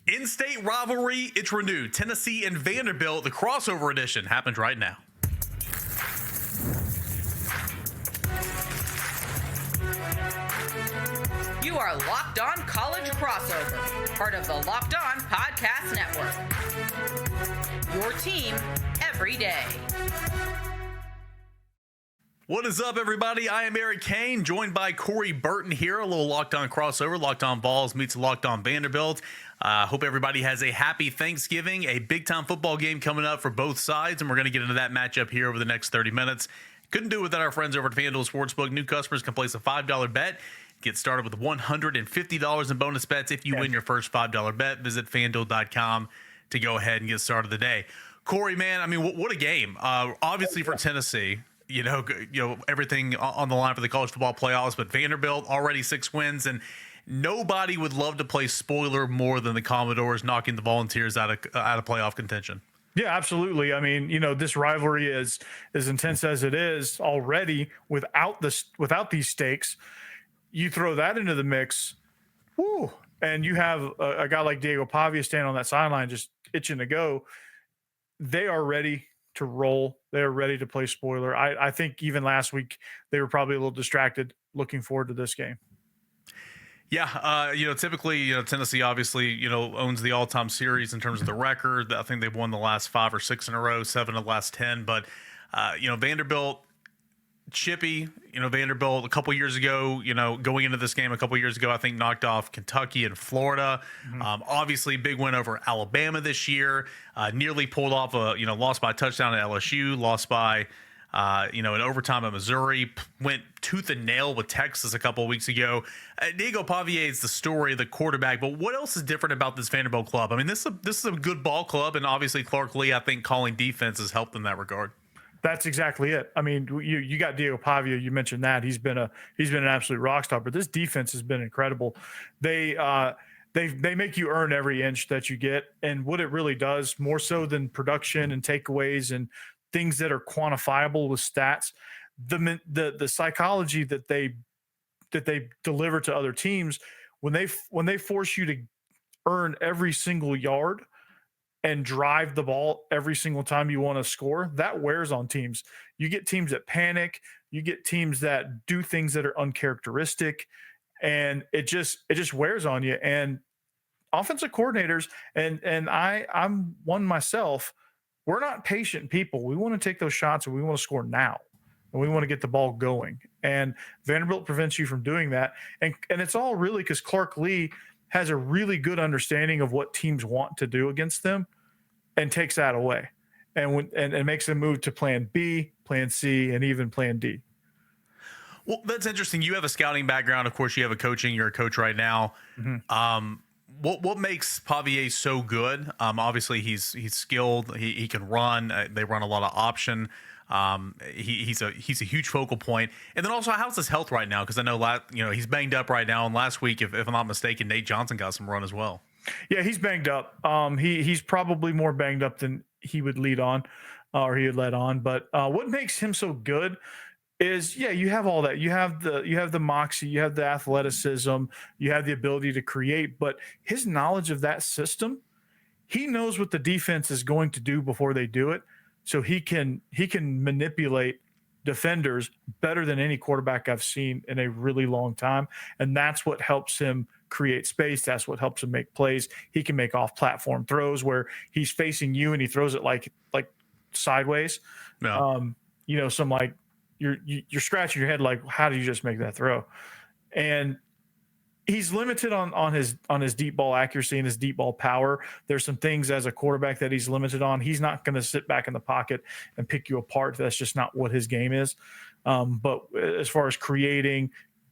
In-state rivalry, it's renewed. Tennessee and Vanderbilt, the crossover edition, happens right now. You are Locked On College Crossover, part of the Locked On Podcast Network. Your team every day. What is up, everybody? I am Eric Kane, joined by Corey Burton here. A little Locked On crossover. Locked On Balls meets Locked On Vanderbilt. Hope everybody has a happy Thanksgiving. A big-time football game coming up for both sides, and we're going to get into that matchup here over the next 30 minutes. Couldn't do it without our friends over at FanDuel Sportsbook. New customers can place a $5 bet. Get started with $150 in bonus bets if you win your first $5 bet. Visit FanDuel.com to go ahead and get started today. Corey, man, I mean, what a game. Obviously for Tennessee, you know, everything on the line for the college football playoffs, but Vanderbilt already 6 wins, and nobody would love to play spoiler more than the Commodores knocking the Volunteers out of playoff contention. Yeah, absolutely. I mean, you know, this rivalry is as intense as it is already without these stakes. You throw that into the mix, whoo, and you have a guy like Diego Pavia standing on that sideline just itching to go. They are ready to roll. They're ready to play spoiler. I think even last week they were probably a little distracted looking forward to this game. Yeah, typically, Tennessee obviously, owns the all-time series in terms of the record. I think they've won the last 5 or 6 in a row, 7 of the last 10. But, Vanderbilt, chippy, Vanderbilt a couple years ago, going into this game a couple years ago, I think knocked off Kentucky and Florida. Obviously, big win over Alabama this year. Nearly pulled off lost by a touchdown at LSU, lost by in overtime at Missouri, went tooth and nail with Texas a couple of weeks ago. Diego Pavia is the story of the quarterback, but what else is different about this Vanderbilt club? I mean, this is a good ball club, and obviously Clark Lea, I think, calling defense has helped in that regard. That's exactly it. I mean, you got Diego Pavia. You mentioned that he's been an absolute rock star, but this defense has been incredible. They make you earn every inch that you get, and what it really does, more so than production and takeaways and things that are quantifiable with stats, the psychology that they deliver to other teams when they force you to earn every single yard and drive the ball every single time you want to score, that wears on teams. You get teams that panic, you get teams that do things that are uncharacteristic, and it just wears on you. And offensive coordinators, and I'm one myself, we're not patient people. We want to take those shots and we want to score now. And we want to get the ball going. And Vanderbilt prevents you from doing that. And it's all really because Clark Lea has a really good understanding of what teams want to do against them and takes that away. And makes them move to plan B, plan C, and even plan D. Well, that's interesting. You have a scouting background. Of course, you have a coaching. You're a coach right now. What makes Pavia so good? Obviously, he's skilled. He can run. They run a lot of option. He's a huge focal point. And then also, how's his health right now? Because I know he's banged up right now. And last week, if I'm not mistaken, Nate Johnson got some run as well. Yeah, he's banged up. He's probably more banged up than he would lead on, or he would let on. But what makes him so good is, you have all that. You have the moxie, you have the athleticism, you have the ability to create, but his knowledge of that system, he knows what the defense is going to do before they do it. So he can manipulate defenders better than any quarterback I've seen in a really long time. And that's what helps him create space. That's what helps him make plays. He can make off platform throws where he's facing you and he throws it like sideways. No. Some like, you're scratching your head like, how do you just make that throw? And he's limited on his deep ball accuracy and his deep ball power. There's some things as a quarterback that he's limited on. He's not going to sit back in the pocket and pick you apart. That's just not what his game is. But as far as creating,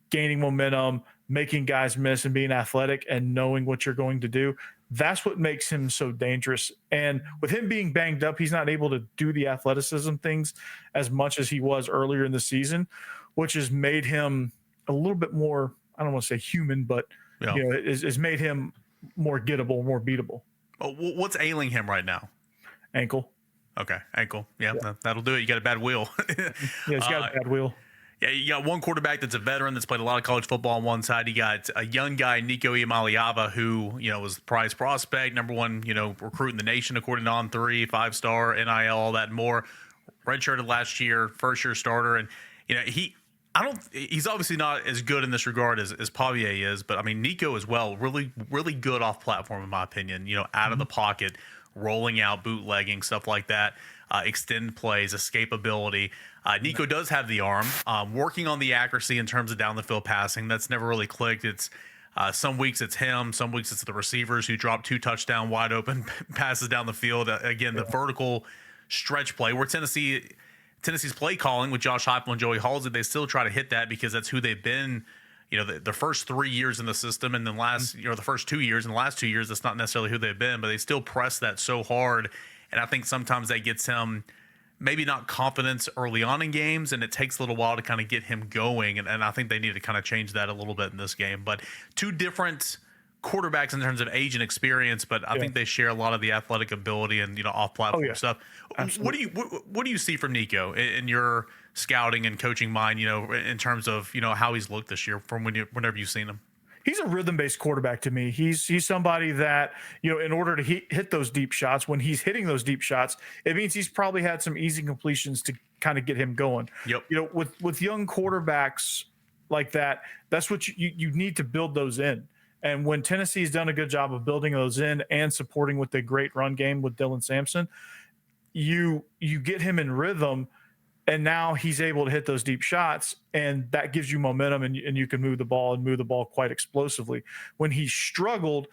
gaining momentum, making guys miss, and being athletic and knowing what you're going to do, that's what makes him so dangerous. And with him being banged up, he's not able to do the athleticism things as much as he was earlier in the season, which has made him a little bit more, I don't want to say human, but it's made him more gettable, more beatable. Oh, what's ailing him right now? Ankle. Okay, ankle. Yeah. That'll do it. You got a bad wheel. Yeah, he's got a bad wheel. Yeah, you got one quarterback that's a veteran that's played a lot of college football on one side. You got a young guy, Nico Iamaleava, who, was the prize prospect, number one, recruit in the nation according to On3, 5-star, NIL, all that and more. Redshirted last year, first-year starter. And, he's obviously not as good in this regard as Pavia is, but, I mean, Nico as well, really, really good off-platform, in my opinion, out of the pocket, rolling out, bootlegging, stuff like that, extend plays, escapability. Nico does have the arm, working on the accuracy in terms of down the field passing. That's never really clicked. It's some weeks it's him, some weeks it's the receivers who drop 2 touchdown wide open passes down the field. Again, the vertical stretch play where Tennessee's play calling with Josh Heupel and Joey Halsey, they still try to hit that because that's who they've been. The first 3 years in the system, and then the first 2 years, and the last 2 years, that's not necessarily who they've been, but they still press that so hard. And I think sometimes that gets him maybe not confidence early on in games, and it takes a little while to kind of get him going. And I think they need to kind of change that a little bit in this game. But 2 different quarterbacks in terms of age and experience, but I think they share a lot of the athletic ability and off-platform stuff. Absolutely. What do you see from Nico in your scouting and coaching mind? In terms of how he's looked this year from whenever you've seen him. He's a rhythm-based quarterback to me. He's somebody that, in order to hit those deep shots, when he's hitting those deep shots, it means he's probably had some easy completions to kind of get him going. Yep. With young quarterbacks like that, that's what you need to build those in. And when Tennessee's done a good job of building those in and supporting with the great run game with Dylan Sampson, you get him in rhythm. And now he's able to hit those deep shots, and that gives you momentum, and you can move the ball quite explosively. When he struggled,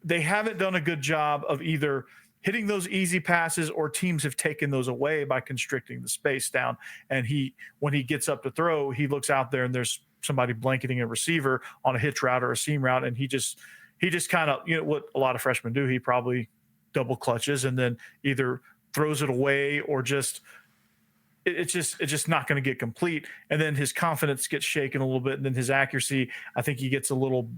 they haven't done a good job of either hitting those easy passes, or teams have taken those away by constricting the space down. And when he gets up to throw, he looks out there and there's somebody blanketing a receiver on a hitch route or a seam route, and he just kind of, what a lot of freshmen do, he probably double clutches and then either throws it away or it's just not going to get complete. And then his confidence gets shaken a little bit. And then his accuracy, I think he gets a little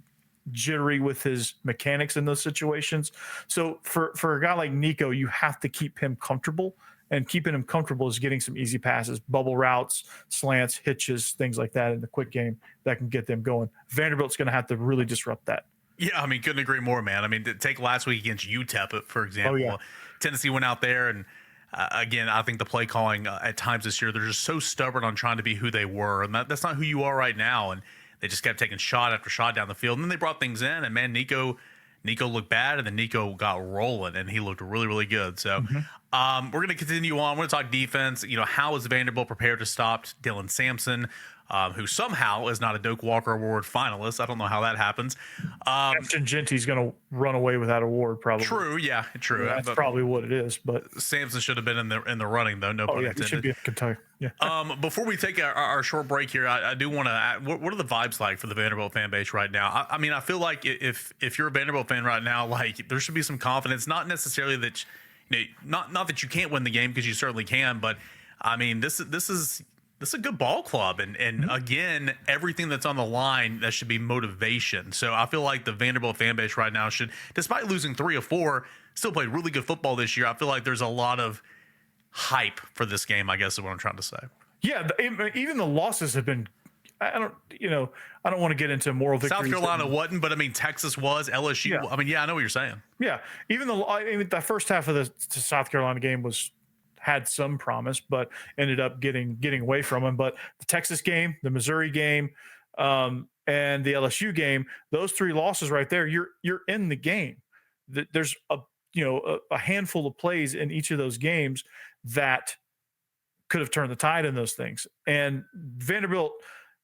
jittery with his mechanics in those situations. So for a guy like Nico, you have to keep him comfortable, and keeping him comfortable is getting some easy passes, bubble routes, slants, hitches, things like that in the quick game that can get them going. Vanderbilt's going to have to really disrupt that. Yeah, I mean, couldn't agree more, man. I mean, take last week against UTEP, for example. Tennessee went out there and, again, I think the play calling at times this year, they're just so stubborn on trying to be who they were. And that's not who you are right now. And they just kept taking shot after shot down the field. And then they brought things in. And, man, Nico looked bad. And then Nico got rolling. And he looked really, really good. So we're going to continue on. We're going to talk defense. How is Vanderbilt prepared to stop Dylan Sampson, who somehow is not a Doak Walker Award finalist? I don't know how that happens. Ashton Genty's going to run away with that award, probably. True, yeah, true. That's probably what it is. But Sampson should have been in the running, though. No pun intended. He should be in Kentucky. Yeah. Before we take our short break here, I do want to. What are the vibes like for the Vanderbilt fan base right now? I mean, I feel like if you're a Vanderbilt fan right now, like there should be some confidence. Not necessarily that, not that you can't win the game, because you certainly can, but I mean, this is a good ball club. And again, everything that's on the line, that should be motivation. So I feel like the Vanderbilt fan base right now should, despite losing 3 of 4, still played really good football this year. I feel like there's a lot of hype for this game, I guess is what I'm trying to say. Yeah, even the losses have been, I don't want to get into moral victories. South Carolina wasn't, but I mean, Texas was, LSU. Yeah. I mean, I know what you're saying. Yeah. Even the first half of the South Carolina game had some promise, but ended up getting away from him. But the Texas game, the Missouri game, and the LSU game, those 3 losses right there, you're in the game. There's a handful of plays in each of those games that could have turned the tide in those things. And Vanderbilt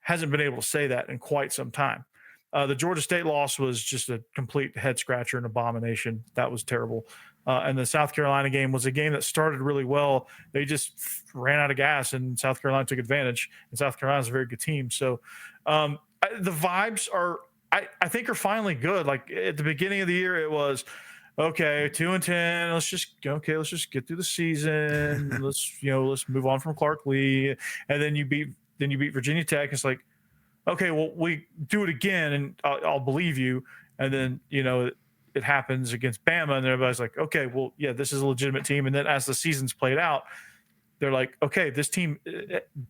hasn't been able to say that in quite some time. The Georgia State loss was just a complete head scratcher and abomination. That was terrible. And the South Carolina game was a game that started really well. They just ran out of gas, and South Carolina took advantage. And South Carolina's a very good team. So the vibes are, I think, are finally good. Like at the beginning of the year, it was, okay, 2-10. Let's just get through the season. Let's move on from Clark Lea. And then you beat Virginia Tech. It's like, okay, well, we do it again, and I'll believe you. And then it happens against Bama, and everybody's like, okay, well, yeah, this is a legitimate team. And then as the season's played out, they're like, okay, this team,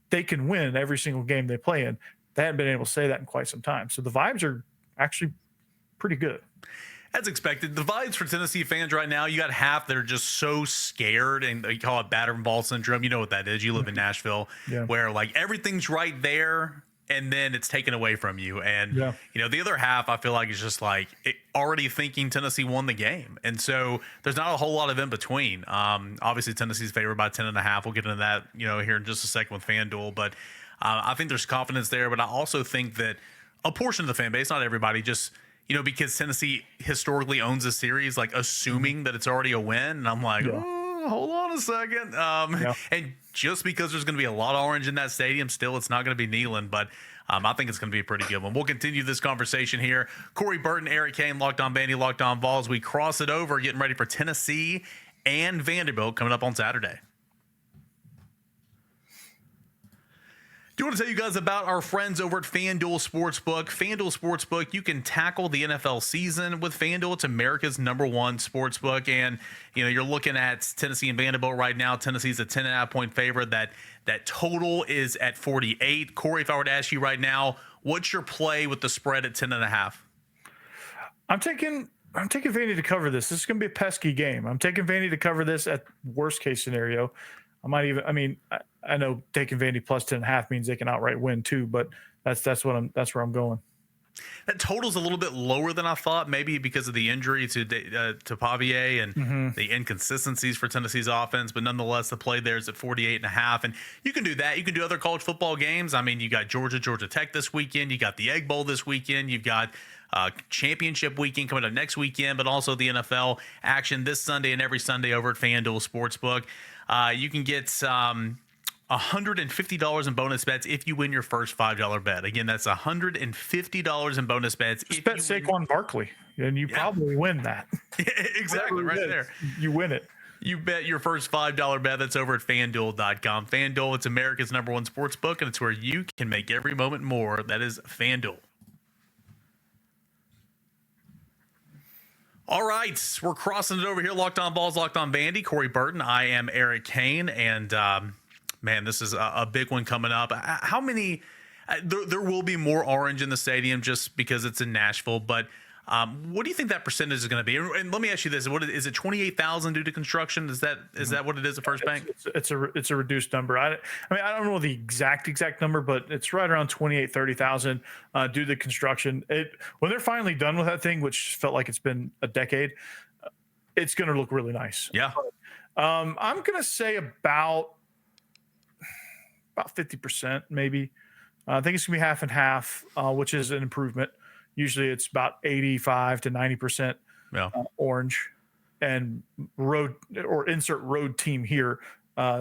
they can win every single game they play in. They haven't been able to say that in quite some time. So the vibes are actually pretty good. As expected, the vibes for Tennessee fans right now, you got half that are just so scared, and you call it battered ball syndrome. You know what that is. You live in Nashville, where like everything's right there, and then it's taken away from you. And you know, the other half, I feel like is just like already thinking Tennessee won the game, and so there's not a whole lot of in between. Obviously, Tennessee's favored by 10.5. We'll get into that, you know, here in just a second with FanDuel, but I think there's confidence there. But I also think that a portion of the fan base, not everybody, just, you know, because Tennessee historically owns a series, like assuming that it's already a win. And I'm like, oh, hold on a second. And just because there's going to be a lot of orange in that stadium, still, it's not going to be Neyland. But I think it's going to be a pretty good one. We'll continue this conversation here. Corey Burton, Eric Kane, Locked On Vandy, Locked On Vols. We cross it over, getting ready for Tennessee and Vanderbilt coming up on Saturday. Do you want to tell you guys about our friends over at FanDuel Sportsbook? FanDuel Sportsbook, you can tackle the NFL season with FanDuel. It's America's #1 sportsbook. And, you know, you're looking at Tennessee and Vanderbilt right now. Tennessee's a 10.5 point favorite. That total is at 48. Corey, if I were to ask you right now, what's your play with the spread at 10.5? I'm taking Vandy to cover this. This is going to be a pesky game. I'm taking Vandy to cover this at worst case scenario. I know taking Vandy plus 10.5 means they can outright win too, but that's where I'm going. That total's a little bit lower than I thought, maybe because of the injury to Pavia and the inconsistencies for Tennessee's offense. But nonetheless, the play there is at 48.5, and you can do that. You can do other college football games. I mean, you got Georgia Tech this weekend. You got the Egg Bowl this weekend. You've got championship weekend coming up next weekend, but also the NFL action this Sunday and every Sunday over at FanDuel Sportsbook. You can get $150 in bonus bets if you win your first $5 bet. Again, that's $150 in bonus bets. Just bet Saquon Barkley, and you probably win that. Exactly, right there. You win it. You bet your first $5 bet. That's over at FanDuel.com. FanDuel, it's America's #1 sports book, and it's where you can make every moment more. That is FanDuel. All right, we're crossing it over here. Locked On Balls, Locked On Vandy. Corey Burton. I am Eric Kane, and man, this is a big one coming up. How many? There will be more orange in the stadium just because it's in Nashville. But what do you think that percentage is going to be? And let me ask you this: is it 28,000 due to construction? Is that what it is at First Bank? It's a reduced number. I don't know the exact number, but it's right around 30,000 due to construction. When they're finally done with that thing, which felt like it's been a decade, it's going to look really nice. Yeah. I'm going to say about 50%, maybe. I think it's going to be half and half, which is an improvement. Usually it's about 85 to 90% orange, and road or insert road team here,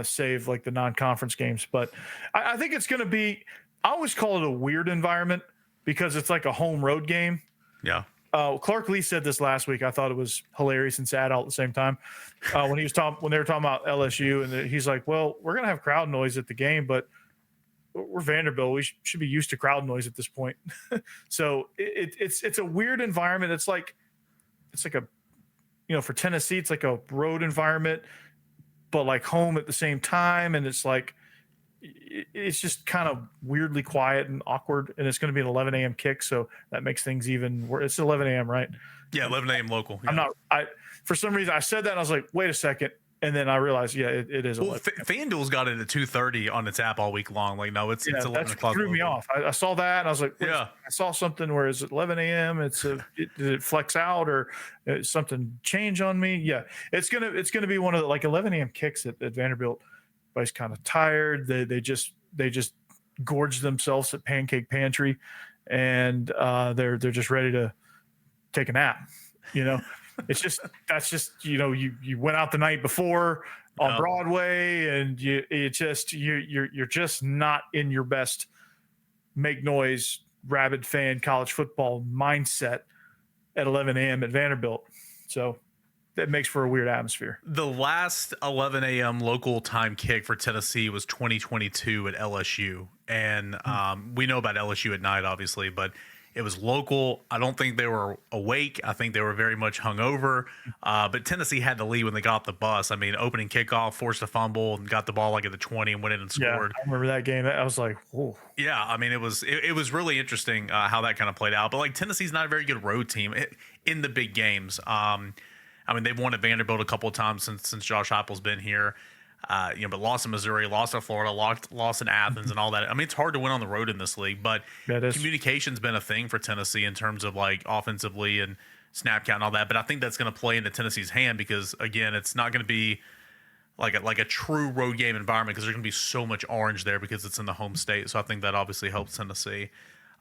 save like the non-conference games. But I think it's going to be, I always call it a weird environment because it's like a home road game. Yeah. Clark Lea said this last week. I thought it was hilarious and sad all at the same time. When they were talking about LSU, and he's like, well, we're going to have crowd noise at the game, but we're Vanderbilt. We should be used to crowd noise at this point. So it's a weird environment. It's like a, for Tennessee, it's like a road environment, but like home at the same time. And it's like, it's just kind of weirdly quiet and awkward. And it's going to be an 11 a.m. kick. So that makes things even worse. It's 11 a.m., right? Yeah. 11 a.m. local. Yeah. For some reason I said that and I was like, wait a second. And then I realized, it is. Well, FanDuel's got it at 2:30 on its app all week long. Like, no, it's 11 o'clock. Threw me off. I saw that and I was like, I saw something where it's 11 a.m. Did it flex out or something change on me? Yeah, it's gonna be one of the, like 11 a.m. kicks at Vanderbilt. Everybody's kind of tired. They just gorge themselves at Pancake Pantry, and they're just ready to take a nap. That's just you went out the night before on Broadway, and you're just not in your best make noise rabid fan college football mindset at 11 a.m. at Vanderbilt. So that makes for a weird atmosphere. The last 11 a.m. local time kick for Tennessee was 2022 at LSU, and we know about LSU at night, obviously, but It was local. I don't think they were awake. I think they were very much hungover. But Tennessee had the lead when they got off the bus. I mean, opening kickoff, forced a fumble, and got the ball like at the 20 and went in and scored. I remember that game. I was like, whoa. Yeah, I mean, it was really interesting how that kind of played out. But like Tennessee's not a very good road team in the big games. I mean, they've won at Vanderbilt a couple of times since Josh Heupel's been here. But lost in Missouri, lost in Florida, lost in Athens, and all that. I mean, it's hard to win on the road in this league, but communication's been a thing for Tennessee in terms of like offensively and snap count and all that. But I think that's going to play into Tennessee's hand because again, it's not going to be like a true road game environment because there's going to be so much orange there because it's in the home state. So I think that obviously helps Tennessee.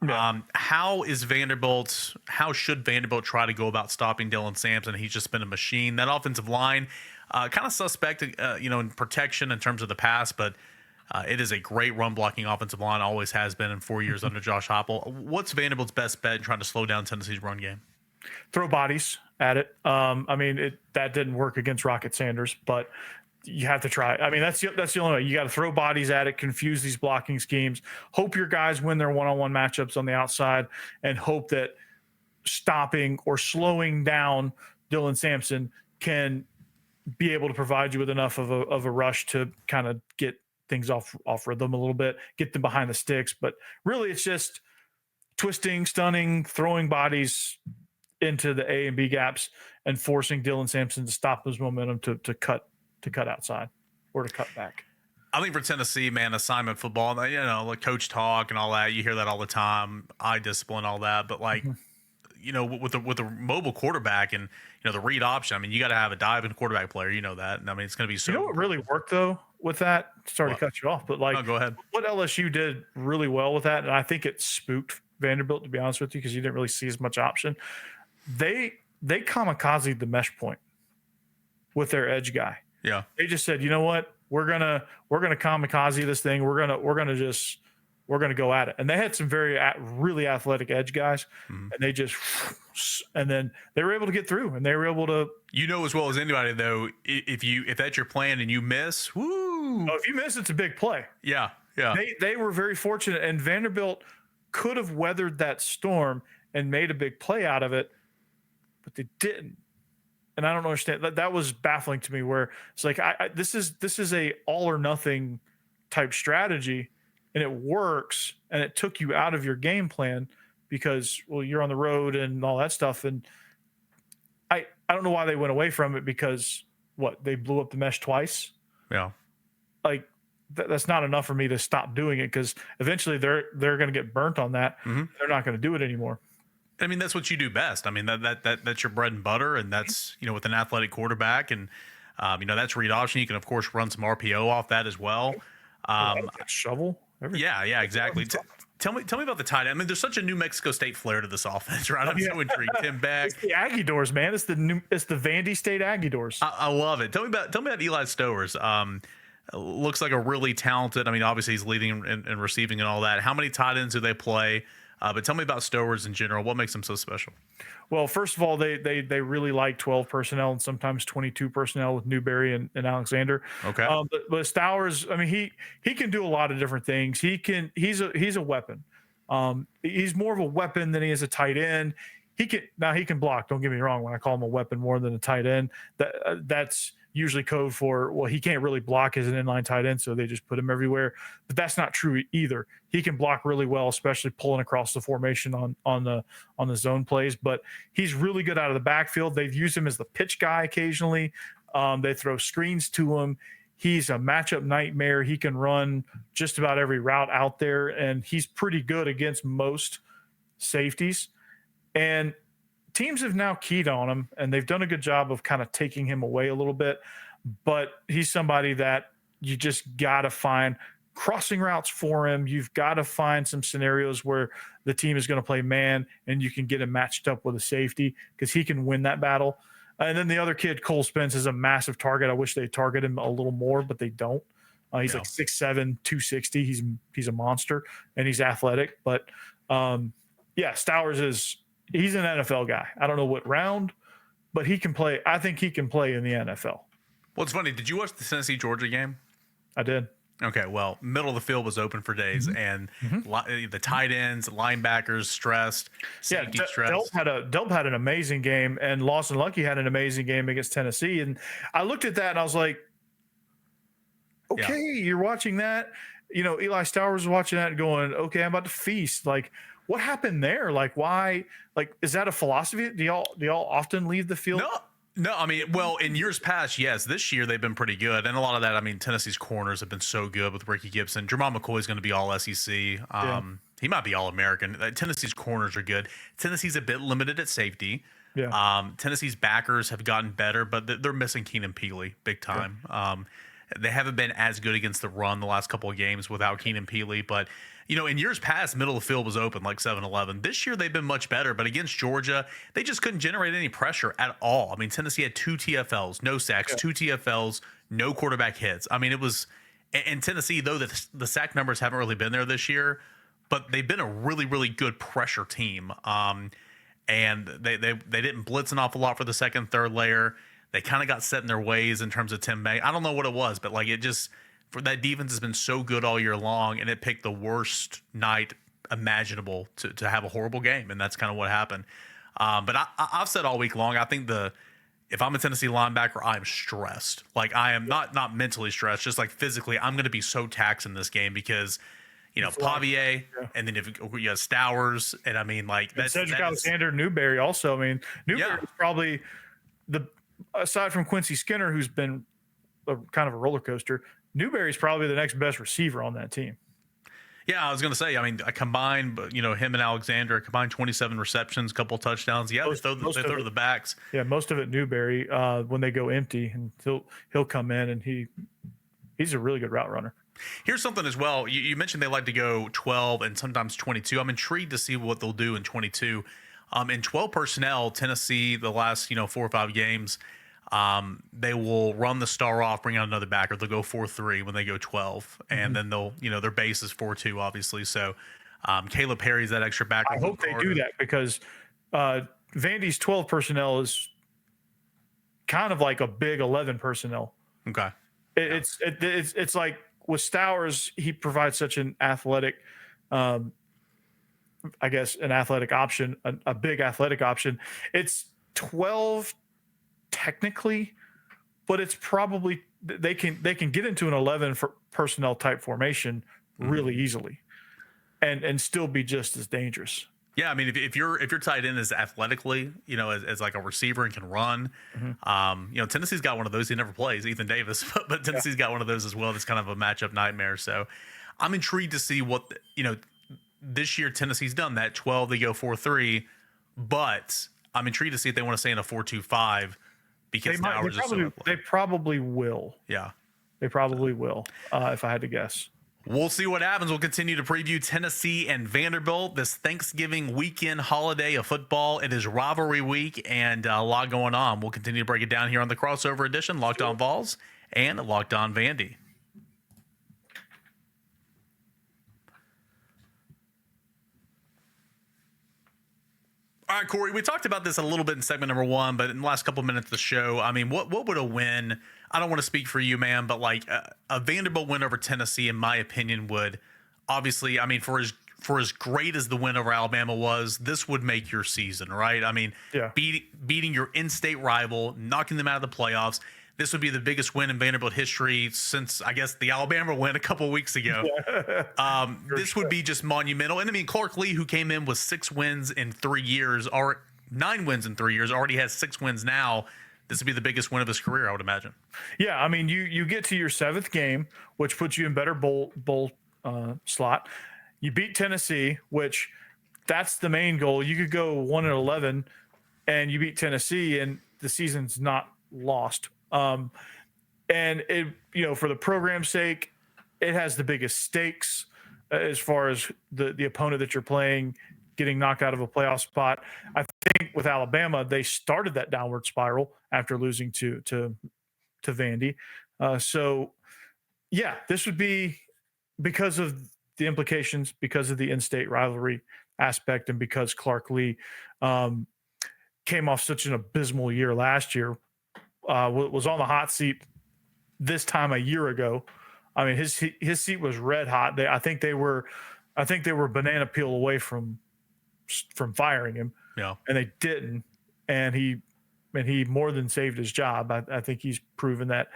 Yeah. How should Vanderbilt try to go about stopping Dylan Sampson? He's just been a machine. That offensive line, kind of suspect, in protection in terms of the pass, but it is a great run blocking offensive line. Always has been in 4 years under Josh Heupel. What's Vanderbilt's best bet in trying to slow down Tennessee's run game? Throw bodies at it. That didn't work against Rocket Sanders, but you have to try. I mean, that's the only way. You got to throw bodies at it, confuse these blocking schemes, hope your guys win their one-on-one matchups on the outside, and hope that stopping or slowing down Dylan Sampson can be able to provide you with enough of a rush to kind of get things off rhythm a little bit, get them behind the sticks. But really, it's just twisting, stunning, throwing bodies into the A and B gaps and forcing Dylan Sampson to stop his momentum to cut outside or to cut back. I think for Tennessee, man, assignment football, like coach talk and all that, you hear that all the time, eye discipline, all that. But like, with a mobile quarterback and the read option, I mean, you got to have a diving quarterback player. You know that, and I mean, it's going to be so. You know what really worked though with that? Sorry to cut you off, but like, go ahead. What LSU did really well with that, and I think it spooked Vanderbilt, to be honest with you, because you didn't really see as much option. They kamikazed the mesh point with their edge guy. Yeah. They just said, you know what? We're gonna kamikaze this thing. We're gonna go at it. And they had some really athletic edge guys, and then they were able to get through, and they were able to. As well as anybody though, if that's your plan and you miss, woo! Oh, if you miss, it's a big play. Yeah. They were very fortunate, and Vanderbilt could have weathered that storm and made a big play out of it, but they didn't. And I don't understand that was baffling to me, where it's like, this is a all or nothing type strategy, and it works, and it took you out of your game plan because, well, you're on the road and all that stuff. And I don't know why they went away from it, because they blew up the mesh twice. Yeah. Like that's not enough for me to stop doing it, because eventually they're going to get burnt on that. Mm-hmm. They're not going to do it anymore. I mean, that's what you do best. I mean, that's your bread and butter, and that's, with an athletic quarterback, and that's read option. You can of course run some RPO off that as well. Shovel. Yeah, exactly. Tell me about the tight end. I mean, there's such a New Mexico State flair to this offense, right? I'm so intrigued. Tim Beck. It's the Aggie Doors, man. It's the Vandy State Aggie Doors. I love it. Tell me about Eli Stowers. Looks like a really talented. I mean, obviously he's leading and receiving and all that. How many tight ends do they play? But tell me about Stowers in general. What makes them so special? Well, first of all, they really like 12 personnel and sometimes 22 personnel with Newberry and Alexander. Okay. But Stowers, I mean, he can do a lot of different things. He's a weapon. He's more of a weapon than he is a tight end. He can block. Don't get me wrong. When I call him a weapon more than a tight end, that's usually code for, well, he can't really block as an inline tight end, so they just put him everywhere. But that's not true either. He can block really well, especially pulling across the formation on the zone plays. But he's really good out of the backfield. They've used him as the pitch guy occasionally. They throw screens to him. He's a matchup nightmare. He can run just about every route out there, and he's pretty good against most safeties. And teams have now keyed on him, and they've done a good job of kind of taking him away a little bit. But he's somebody that you just got to find crossing routes for him. You've got to find some scenarios where the team is going to play man and you can get him matched up with a safety, because he can win that battle. And then the other kid, Cole Spence, is a massive target. I wish they target him a little more, but they don't. He's like 6'7", 260. He's a monster, and he's athletic. But Stowers he's an NFL guy. I don't know what round, but he can play. I think he can play in the NFL. Well, it's funny. Did you watch the Tennessee-Georgia game? I did. Okay, well, middle of the field was open for days, and the tight ends, linebackers stressed, safety stressed. Delp had an amazing game, and Lawson Lucky had an amazing game against Tennessee. And I looked at that and I was like, okay, you're watching that. Eli Stowers was watching that and going, okay, I'm about to feast. Like, what happened there? Like, why? Like, is that a philosophy? Do y'all often leave the field? No, I mean, well, in years past, yes. This year they've been pretty good, and a lot of that, I mean, Tennessee's corners have been so good with Ricky Gibson. Jamal McCoy's going to be all SEC. He might be all American. Tennessee's corners are good. Tennessee's a bit limited at safety. Yeah. Tennessee's backers have gotten better, but they're missing Keenan Peely big time. Yeah. They haven't been as good against the run the last couple of games without Keenan Peely, but in years past, middle of the field was open like 7-11. This year, they've been much better, but against Georgia, they just couldn't generate any pressure at all. I mean, Tennessee had 2 TFLs, no sacks, 2 TFLs, no quarterback hits. I mean, it was – in Tennessee, though, the sack numbers haven't really been there this year, but they've been a really, really good pressure team. And they didn't blitz an awful lot for the second, third layer. They kind of got set in their ways in terms of Tim May. I don't know what it was, but like it just – for that defense has been so good all year long, and it picked the worst night imaginable to have a horrible game, and that's kind of what happened. But I've said all week long, I think if I'm a Tennessee linebacker, I'm stressed. Like I am not mentally stressed, just like physically, I'm going to be so taxed in this game because Pavia, and then if you have Stowers, and I mean like that's Cedric Alexander, Newberry also. I mean, Newberry is probably aside from Quincy Skinner, who's been kind of a roller coaster. Newberry's probably the next best receiver on that team. Yeah, I was going to say, I mean, I combined, him and Alexander, combined 27 receptions, couple touchdowns. Yeah, they throw to the backs. Yeah, most of it Newberry when they go empty, and he'll come in, and he's a really good route runner. Here's something as well. You mentioned they like to go 12 and sometimes 22. I'm intrigued to see what they'll do in 22. In 12 personnel, Tennessee, the last 4 or 5 games, they will run the star off, bring out another backer. They'll go 4-3 when they go 12, and then they'll their base is 4-2, obviously. So Caleb Perry's that extra backer. I hope they do that because Vandy's 12 personnel is kind of like a big 11 personnel. Okay, it's like with Stowers, he provides such an athletic, an athletic option, a big athletic option. It's 12. Technically, but it's probably they can get into an 11 personnel type formation really easily, and still be just as dangerous. Yeah, I mean, if your tight end is athletically, as like a receiver and can run, Tennessee's got one of those. He never plays, Ethan Davis, but Tennessee's got one of those as well. That's kind of a matchup nightmare. So I'm intrigued to see what this year Tennessee's done that 12. They go 4-3, but I'm intrigued to see if they want to stay in a 4-2-5. Because they probably will. Yeah. They probably will, if I had to guess. We'll see what happens. We'll continue to preview Tennessee and Vanderbilt this Thanksgiving weekend holiday of football. It is rivalry week and a lot going on. We'll continue to break it down here on the crossover edition, Locked On Vols and Locked On Vandy. All right, Corey, we talked about this a little bit in segment number 1, but in the last couple of minutes of the show, I mean, what would a win, I don't want to speak for you, man, but like a Vanderbilt win over Tennessee, in my opinion, would obviously, I mean, for as great as the win over Alabama was, this would make your season, right? I mean, beating your in-state rival, knocking them out of the playoffs. This would be the biggest win in Vanderbilt history since, I guess, the Alabama win a couple of weeks ago. This would be just monumental. And I mean, Clark Lea, who came in with 6 wins in 3 years, or 9 wins in 3 years, already has 6 wins now. This would be the biggest win of his career, I would imagine. Yeah, I mean, you get to your 7th game, which puts you in better bowl slot. You beat Tennessee, which that's the main goal. You could go 1-11, and you beat Tennessee, and the season's not lost. And it, for the program's sake, it has the biggest stakes as far as the opponent that you're playing getting knocked out of a playoff spot. I think with Alabama, they started that downward spiral after losing to Vandy. So yeah, this would be because of the implications, because of the in-state rivalry aspect, and because Clark Lea came off such an abysmal year last year. Was on the hot seat this time a year ago, I mean, his seat was red hot. I think they were banana peel away from firing him. Yeah. And they didn't. And he more than saved his job. I think he's proven that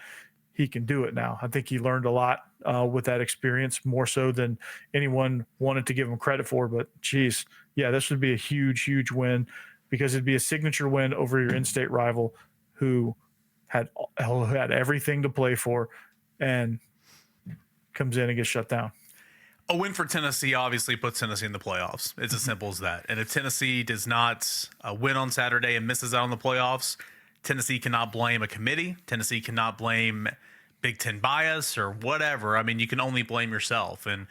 he can do it now. I think he learned a lot with that experience, more so than anyone wanted to give him credit for. But geez, yeah, this would be a huge, huge win, because it'd be a signature win over your in-state rival who had everything to play for and comes in and gets shut down. A win for Tennessee obviously puts Tennessee in the playoffs. It's as simple as that. And if Tennessee does not win on Saturday and misses out on the playoffs, Tennessee cannot blame a committee. Tennessee cannot blame Big Ten bias or whatever. I mean, you can only blame yourself. And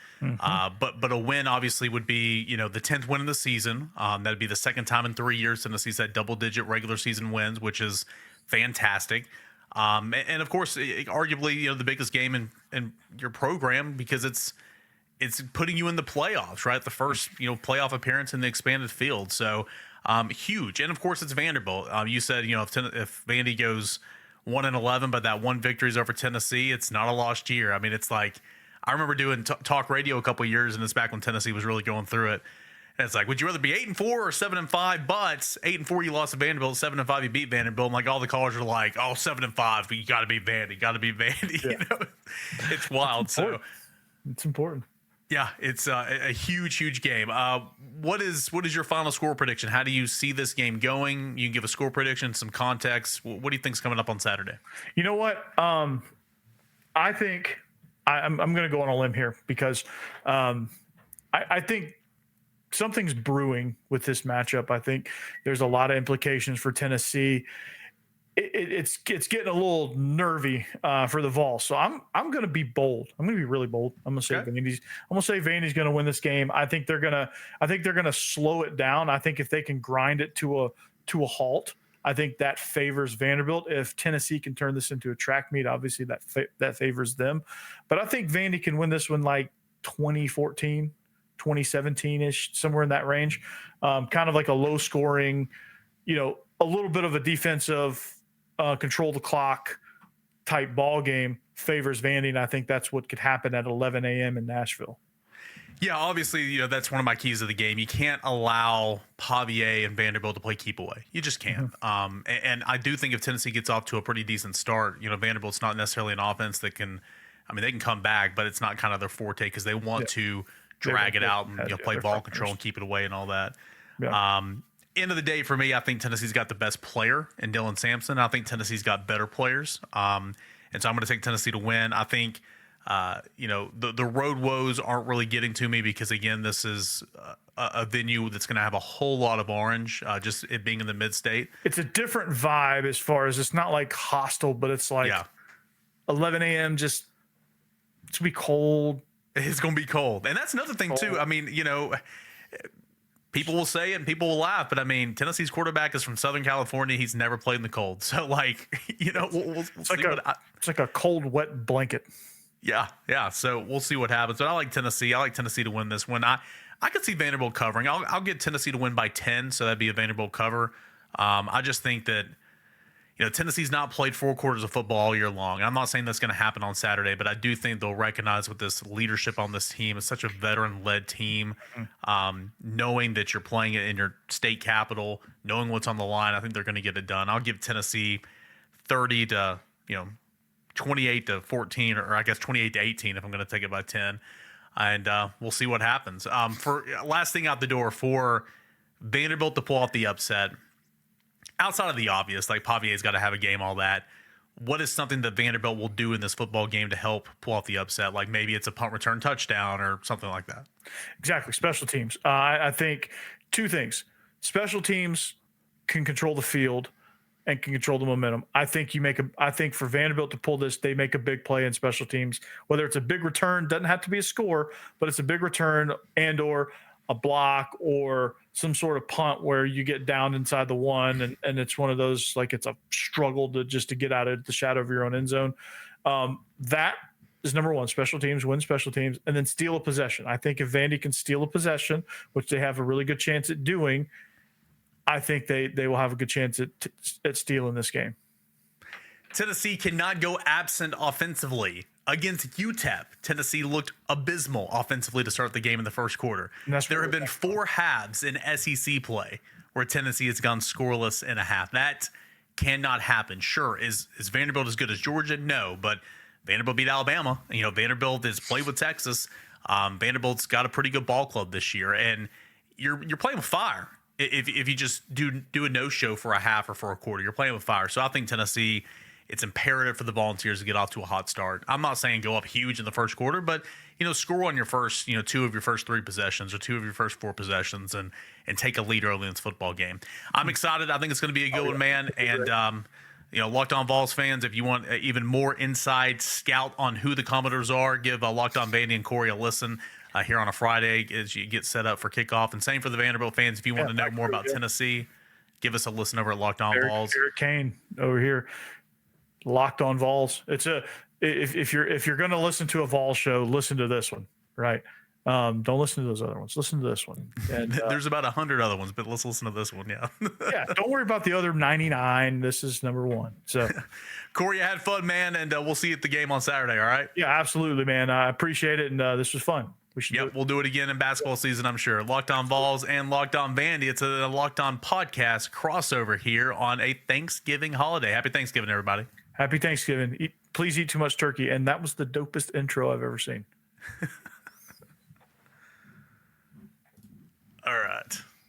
but a win obviously would be, the 10th win of the season. That'd be the second time in 3 years Tennessee's had double-digit regular season wins, which is fantastic. And of course, arguably, the biggest game in your program, because it's putting you in the playoffs, right? The first, playoff appearance in the expanded field. So huge. And of course, it's Vanderbilt. You said, if Vandy goes 1-11, but that one victory is over Tennessee, it's not a lost year. I mean, it's like, I remember doing talk radio a couple of years, and it's back when Tennessee was really going through it. And it's like, would you rather be 8-4 or 7-5? But 8-4, you lost to Vanderbilt. 7-5, you beat Vanderbilt. And like all the callers are like, oh, 7-5, but you got to beat Vandy. Got to beat Vandy. Yeah. It's wild. So it's important. Yeah, it's a huge, huge game. What is your final score prediction? How do you see this game going? You can give a score prediction, some context. What do you think's coming up on Saturday? You know what? I think I'm going to go on a limb here, because I think something's brewing with this matchup. I think there's a lot of implications for Tennessee. It's getting a little nervy for the Vols. So I'm going to be bold. I'm going to be really bold. I'm going to say Vandy's going to win this game. I think they're going to slow it down. I think if they can grind it to a halt, I think that favors Vanderbilt. If Tennessee can turn this into a track meet, obviously that favors them. But I think Vandy can win this one like 2014, 2017-ish, somewhere in that range. Kind of like a low scoring, a little bit of a defensive control the clock type ball game favors Vandy, and I think that's what could happen at 11 a.m. in Nashville. Yeah, obviously, that's one of my keys of the game. You can't allow Pavia and Vanderbilt to play keep away. You just can't. And I do think if Tennessee gets off to a pretty decent start, Vanderbilt's not necessarily an offense that can – they can come back, but it's not kind of their forte, because they want to drag it out and play ball control and keep it away and all that. Yeah. End of the day, for me, I think Tennessee's got the best player in Dylan Sampson. I think Tennessee's got better players. And so I'm going to take Tennessee to win. I think, the road woes aren't really getting to me, because, again, this is a venue that's going to have a whole lot of orange, just it being in the mid-state. It's a different vibe as far as it's not like hostile, but it's like 11 a.m. just it's going to be cold. It's going to be cold. And that's another thing, too. I mean, people will say it and people will laugh, but Tennessee's quarterback is from Southern California. He's never played in the cold. So, we'll it's like a cold, wet blanket. Yeah. So we'll see what happens. But I like Tennessee. I like Tennessee to win this one. I could see Vanderbilt covering. I'll get Tennessee to win by 10, so that'd be a Vanderbilt cover. I just think that, Tennessee's not played 4 quarters of football all year long. I'm not saying that's going to happen on Saturday, but I do think they'll recognize with this leadership on this team, it's such a veteran-led team, knowing that you're playing it in your state capital, knowing what's on the line, I think they're going to get it done. I'll give Tennessee 30 to, 28 to 14, or I guess 28 to 18 if I'm going to take it by 10. And we'll see what happens. For last thing out the door, for Vanderbilt to pull off the upset, outside of the obvious, like Pavia's got to have a game, all that, what is something that Vanderbilt will do in this football game to help pull off the upset? Like maybe it's a punt return touchdown or something like that. Exactly. Special teams. I think 2 things. Special teams can control the field and can control the momentum. I think for Vanderbilt to pull this, they make a big play in special teams, whether it's a big return, doesn't have to be a score, but it's a big return and or a block or some sort of punt where you get down inside the 1 and it's one of those, like it's a struggle to get out of the shadow of your own end zone. That is number 1, special teams, win special teams, and then steal a possession. I think if Vandy can steal a possession, which they have a really good chance at doing, I think they will have a good chance at stealing this game. Tennessee cannot go absent offensively Against UTEP, Tennessee looked abysmal offensively to start the game in the first quarter. There have been 4 halves in SEC play where Tennessee has gone scoreless in a half. That cannot happen. Sure, is Vanderbilt as good as Georgia? No, but Vanderbilt beat Alabama. You know, Vanderbilt has played with Texas. Vanderbilt's got a pretty good ball club this year, and you're playing with fire. If you just do a no-show for a half or for a quarter, you're playing with fire. So I think Tennessee, it's imperative for the Volunteers to get off to a hot start. I'm not saying go up huge in the first quarter, but score on your first 2 of your first 3 possessions or 2 of your first 4 possessions and take a lead early in this football game. I'm excited. I think it's going to be a good one, man. And Locked On Vols fans, if you want even more inside scout on who the Commodores are, give Locked On Vandy and Corey a listen here on a Friday as you get set up for kickoff. And same for the Vanderbilt fans. If you want to know more about Tennessee, give us a listen over at Locked On Vols. Eric Kane over here, Locked On Vols. It's if you're going to listen to a Vols show, listen to this one, right? Don't listen to those other ones. Listen to this one. And, there's about 100 other ones, but let's listen to this one. Yeah. Yeah. Don't worry about the other 99. This is number 1. So, Corey, I had fun, man, and we'll see you at the game on Saturday. All right. Yeah, absolutely, man. I appreciate it, and this was fun. We'll do it again in basketball season, I'm sure. Locked On Vols and Locked On Vandy. It's a Locked On podcast crossover here on a Thanksgiving holiday. Happy Thanksgiving, everybody. Happy Thanksgiving. Please eat too much turkey. And that was the dopest intro I've ever seen. All right.